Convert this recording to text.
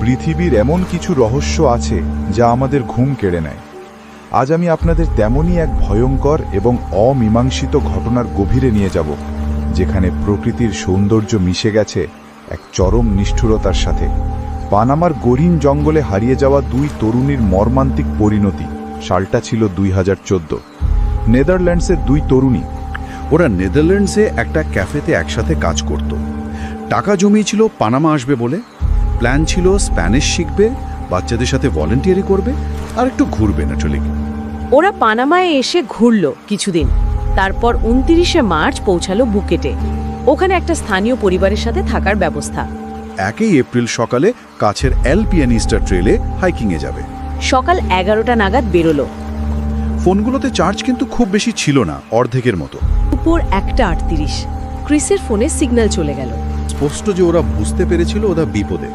পৃথিবীর এমন কিছু রহস্য আছে যা আমাদের ঘুম কেড়ে নেয়। আজ আমি আপনাদের তেমনই এক ভয়ঙ্কর এবং অমীমাংসিত ঘটনার গভীরে নিয়ে যাব, যেখানে প্রকৃতির সৌন্দর্য মিশে গেছে এক চরম নিষ্ঠুরতার সাথে। পানামার গহীন জঙ্গলে হারিয়ে যাওয়া দুই তরুণীর মর্মান্তিক পরিণতি। সালটা ছিল 2014। নেদারল্যান্ডসের দুই তরুণী। ওরা নেদারল্যান্ডসে একটা ক্যাফেতে একসাথে কাজ করত। টাকা জমিয়েছিল পানামা আসবে বলে। প্ল্যান ছিল স্প্যানিশ শিখবে, বাচ্চাদের সাথে ভলেন্টিয়ারি করবে, আর একটু ঘুরবে ন্যাচুরালি। ওরা পানামায় এসে ঘুরল কিছুদিন, তারপর 29শে মার্চ পৌঁছালো বুকেটে। ওখানে একটা স্থানীয় পরিবারের সাথে থাকার ব্যবস্থা। 1 এপ্রিল সকালে কাছের এল পিয়ানিস্টা ট্রেলে হাইকিংয়ে যাবে। সকাল 11টা নাগাদ বেরোলো। ফোনগুলোতে চার্জ কিন্তু খুব বেশি ছিল না, অর্ধেকের মতো। দুপুর 1:38 ক্রিসের ফোনে সিগন্যাল চলে গেল। স্পষ্ট যে ওরা বুঝতে পেরেছিল ওরা বিপদে।